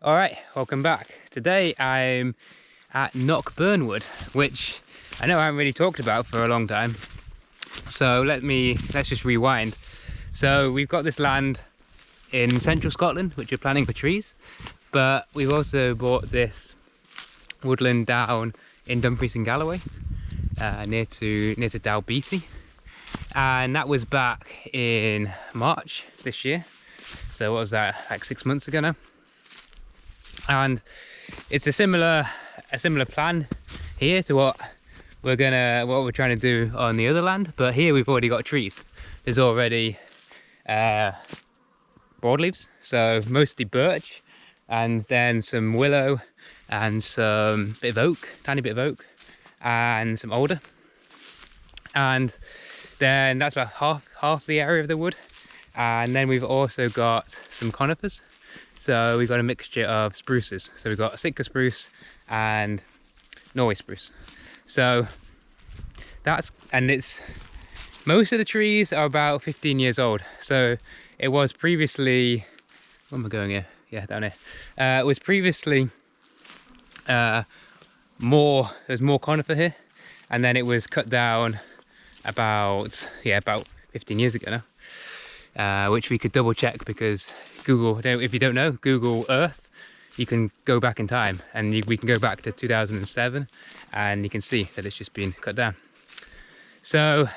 All right, welcome back. Today I'm at Knockburnwood, which I know I haven't really talked about for a long time. So let's just rewind. So we've got this land in central Scotland, which we're planning for trees, but we've also bought this woodland down in Dumfries and Galloway, near to Dalbeatty, and that was back in March this year. So what was that, like 6 months ago now? And it's a similar plan here to what we're trying to do on the other land, but here we've already got trees. There's already broadleaves, so mostly birch, and then some willow and some bit of oak, tiny bit of oak, and some alder. And then that's about half the area of the wood. And then we've also got some conifers. So we've got a mixture of spruces. So we've got Sitka spruce and Norway spruce. So it's most of the trees are about 15 years old. So it was previously, where am I going here? Yeah, down here. It was previously there's more conifer here, and then it was cut down about 15 years ago now, which we could double check because Google, if you don't know, Google Earth, you can go back in time, and we can go back to 2007 and you can see that it's just been cut down. So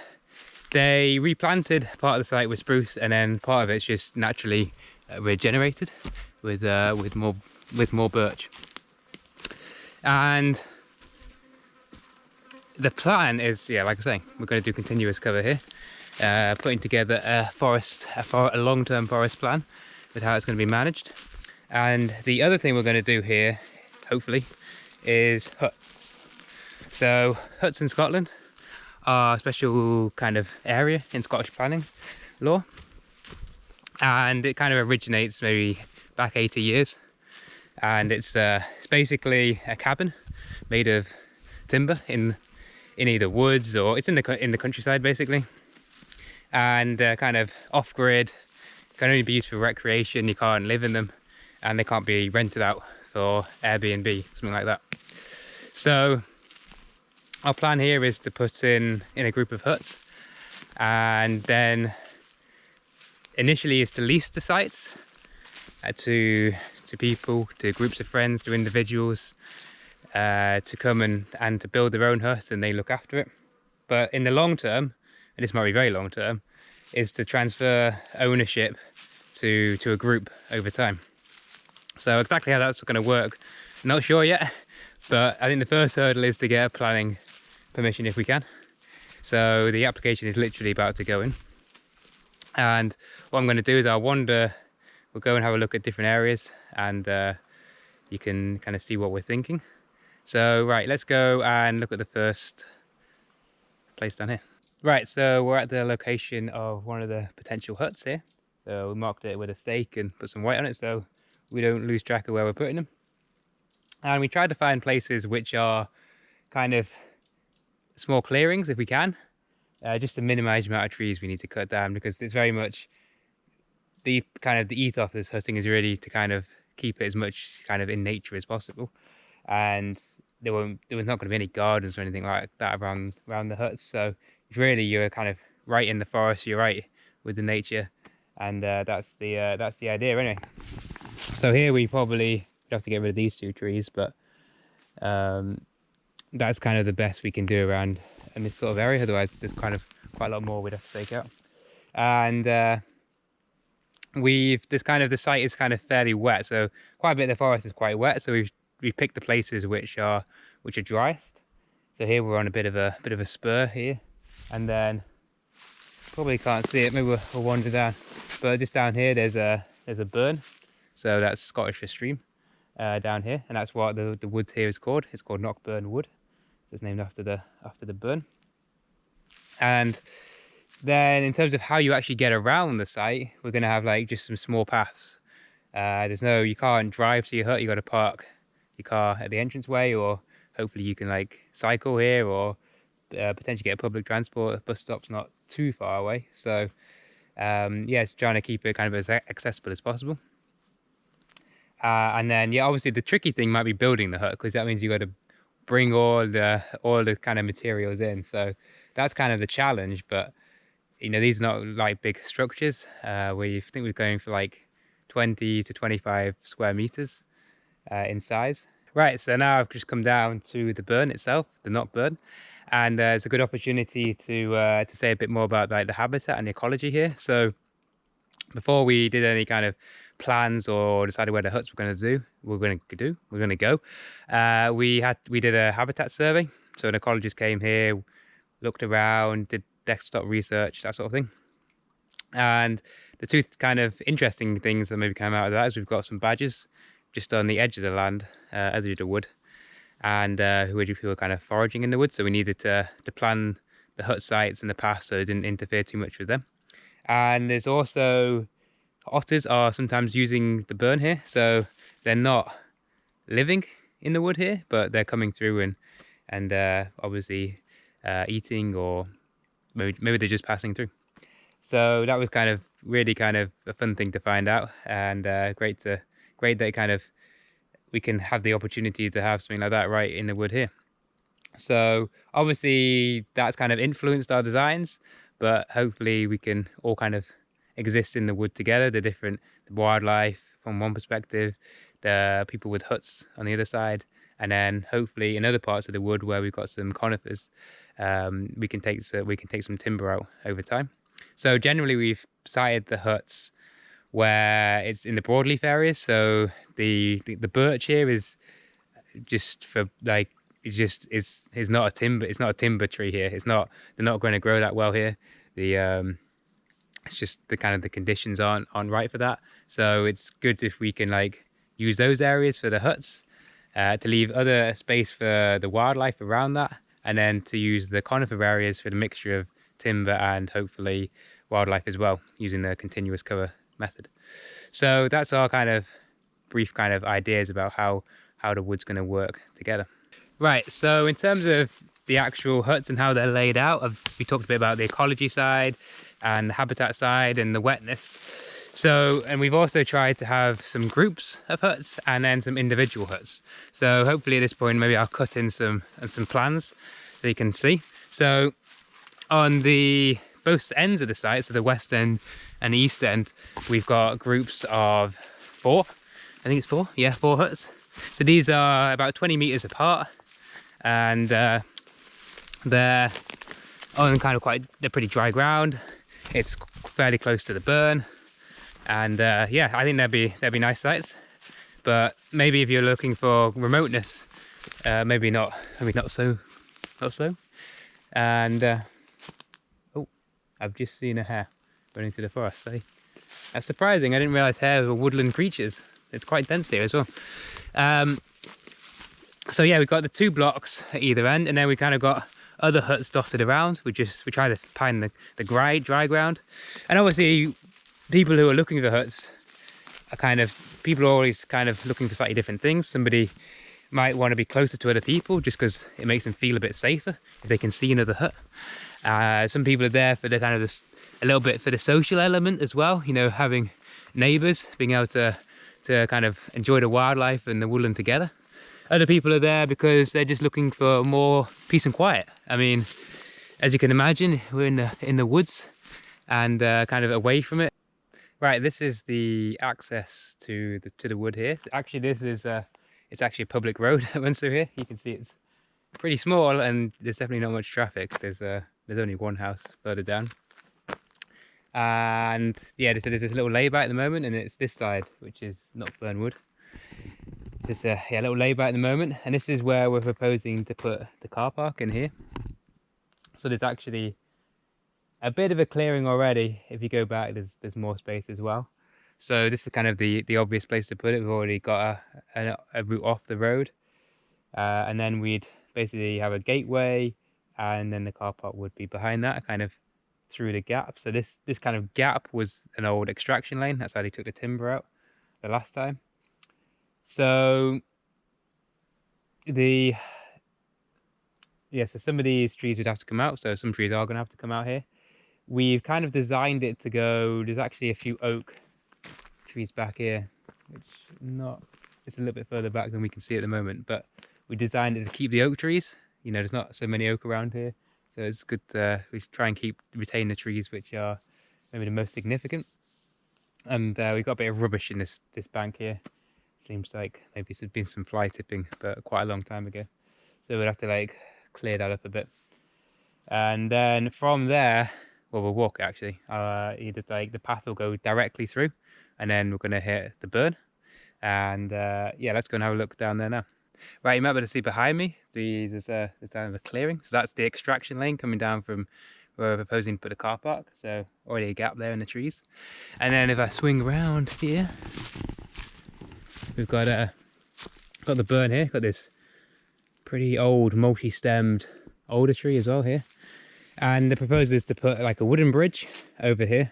they replanted part of the site with spruce, and then part of it's just naturally regenerated with more birch. And the plan is, like I was saying, we're going to do continuous cover here, putting together a long-term forest plan with how it's going to be managed. And the other thing we're going to do here, hopefully, is huts. So huts in Scotland are a special kind of area in Scottish planning law, and it kind of originates maybe back 80 years, and it's basically a cabin made of timber in either woods, or it's in the countryside basically, and kind of off-grid, can only be used for recreation. You can't live in them, and they can't be rented out for Airbnb, something like that. So our plan here is to put in a group of huts, and then initially is to lease the sites to people, to groups of friends, to individuals, to come and to build their own hut, and they look after it. But in the long term, and this might be very long term, is to transfer ownership to a group over time. So exactly how that's going to work, not sure yet, but I think the first hurdle is to get a planning permission if we can. So the application is literally about to go in, and what I'm going to do is we'll go and have a look at different areas, and you can kind of see what we're thinking. So right, let's go and look at the first place down here. Right, so we're at the location of one of the potential huts here. So we marked it with a stake and put some white on it so we don't lose track of where we're putting them. And we tried to find places which are kind of small clearings if we can, just to minimize the amount of trees we need to cut down, because it's very much the ethos of this hutting is really to kind of keep it as much kind of in nature as possible. And there was not going to be any gardens or anything like that around the huts. So really you're kind of right in the forest, you're right with the nature, and that's the idea anyway. So here we probably have to get rid of these two trees, but that's kind of the best we can do around in this sort of area. Otherwise there's kind of quite a lot more we'd have to take out. And the site is kind of fairly wet, so quite a bit of the forest is quite wet, so we've picked the places which are driest. So here we're on a bit of a spur here, and then probably can't see it, maybe we'll wander down, but just down here there's a burn, so that's Scottish for stream, down here, and that's what the woods here is called. It's called Knockburn Wood, so it's named after the burn. And then in terms of how you actually get around the site, we're going to have like just some small paths. You can't drive to your hut, you got to park your car at the entranceway, or hopefully you can like cycle here, or potentially get public transport. The bus stop's not too far away, so it's trying to keep it kind of as accessible as possible. And then, yeah, obviously the tricky thing might be building the hut, because that means you got to bring all the kind of materials in. So that's kind of the challenge. But you know, these are not like big structures. We think we're going for like 20 to 25 square meters in size. Right, so now I've just come down to the burn itself, the Knock Burn, and it's a good opportunity to say a bit more about like the habitat and the ecology here. So before we did any kind of plans or decided where the huts we're going to go, we did a habitat survey. So an ecologist came here, looked around, did desktop research, that sort of thing. And the two kind of interesting things that maybe came out of that is we've got some badgers just on the edge of the land, edge of the wood, and who were kind of foraging in the wood. So we needed to plan the hut sites in the past so it didn't interfere too much with them. And there's also otters are sometimes using the burn here, so they're not living in the wood here, but they're coming through and obviously eating, or maybe they're just passing through. So that was kind of really kind of a fun thing to find out, and great that kind of we can have the opportunity to have something like that right in the wood here. So obviously that's kind of influenced our designs, but hopefully we can all kind of exist in the wood together, the wildlife from one perspective, the people with huts on the other side, and then hopefully in other parts of the wood where we've got some conifers, we can take some timber out over time. So generally we've sited the huts where it's in the broadleaf areas. So the birch here is just for like, it's not a timber tree here. They're not going to grow that well here. It's just the kind of the conditions aren't right for that. So it's good if we can like use those areas for the huts, to leave other space for the wildlife around that, and then to use the conifer areas for the mixture of timber and hopefully wildlife as well, using the continuous cover method. So that's our kind of brief kind of ideas about how the wood's going to work together. Right, so in terms of the actual huts and how they're laid out, we talked a bit about the ecology side and the habitat side and the wetness. So, and we've also tried to have some groups of huts and then some individual huts. So hopefully at this point, maybe I'll cut in some plans so you can see. So on both ends of the site, so the west end and the east end, we've got groups of 4. I think it's 4. Yeah, 4 huts. So these are about 20 meters apart, and they're on kind of they're pretty dry ground. It's fairly close to the burn, and yeah, I think they'd be nice sites. But maybe if you're looking for remoteness, maybe not so. And oh, I've just seen a hare running through the forest. So that's surprising. I didn't realize hares were woodland creatures. It's quite dense here as well. So yeah, we've got the 2 blocks at either end, and then we kind of got other huts dotted around. We try to find the dry ground. And obviously people who are looking for huts are people are always kind of looking for slightly different things. Somebody might want to be closer to other people just because it makes them feel a bit safer if they can see another hut. Some people are there for the kind of a little bit for the social element as well, you know, having neighbors, being able to kind of enjoy the wildlife and the woodland together. Other people are there because they're just looking for more peace and quiet. I mean, as you can imagine, we're in the woods and kind of away from it. Right, this is the access to the wood here. Actually, this is it's actually a public road that runs through here. You can see it's pretty small and there's definitely not much traffic. There's only one house further down. And yeah, there's this little lay-by at the moment, and it's this side, which is Knockburn Wood. Just a little lay-by at the moment, and this is where we're proposing to put the car park in here. So there's actually a bit of a clearing already. If you go back, there's more space as well. So this is kind of the obvious place to put it. We've already got a route off the road, and then we'd basically have a gateway, and then the car park would be behind that, kind of through the gap. So this kind of gap was an old extraction lane. That's how they took the timber out the last time. So so some of these trees would have to come out. So some trees are going to have to come out here. We've kind of designed it to go, there's actually a few oak trees back here, which not It's a little bit further back than we can see at the moment, but we designed it to keep the oak trees. You know, there's not so many oak around here, so it's good to we try and retain the trees which are maybe the most significant. And we've got a bit of rubbish in this bank here. Seems like maybe there's been some fly tipping, but quite a long time ago. So we'll have to like clear that up a bit. And then from there, well, we'll walk actually. Either like the path will go directly through, and then we're gonna hit the burn. And yeah, let's go and have a look down there now. Right, you might be able to see behind me, there's kind of a clearing. So that's the extraction lane coming down from where we're proposing to put a car park. So already a gap there in the trees. And then if I swing around here, we've got the burn here. Got this pretty old multi-stemmed older tree as well here. And the proposal is to put like a wooden bridge over here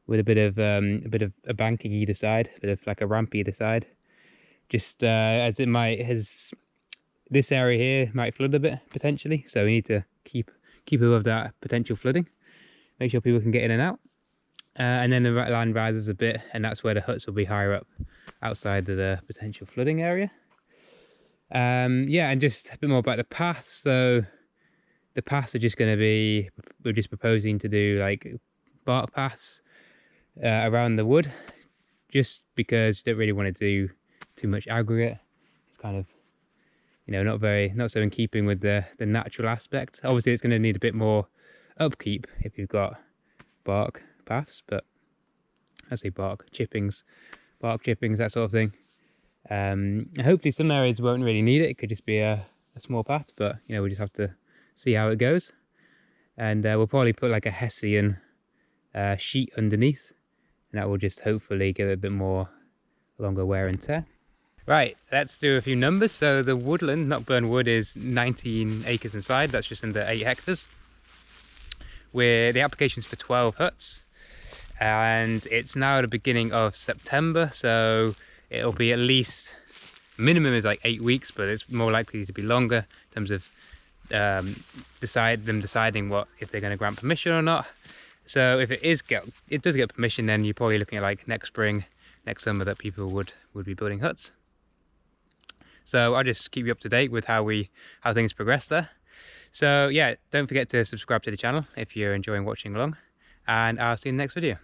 with a bit of a banking either side, a bit of like a ramp either side. Just as it might, this area here might flood a bit potentially, so we need to keep above that potential flooding, make sure people can get in and out. And then the land rises a bit, and that's where the huts will be higher up outside of the potential flooding area. Yeah, and just a bit more about the paths. So the paths are just going to be, we're just proposing to do like bark paths around the wood, just because you don't really want to do too much aggregate. It's kind of, you know, not so in keeping with the natural aspect. Obviously it's going to need a bit more upkeep if you've got bark paths, but I say bark chippings, that sort of thing. Hopefully some areas won't really need it. It could just be a small path, but you know, we just have to see how it goes. And we'll probably put like a Hessian sheet underneath, and that will just hopefully give it a bit more longer wear and tear. Right, let's do a few numbers. So the woodland, Knockburn Wood, is 19 acres inside. That's just under 8 hectares. Where the application's for 12 huts, and it's now the beginning of September, so it'll be at least, minimum is like 8 weeks, but it's more likely to be longer in terms of deciding if they're going to grant permission or not. So if it does get permission, then you're probably looking at like next spring, next summer that people would be building huts. So I'll just keep you up to date with how things progress there. So yeah, don't forget to subscribe to the channel if you're enjoying watching along, and I'll see you in the next video.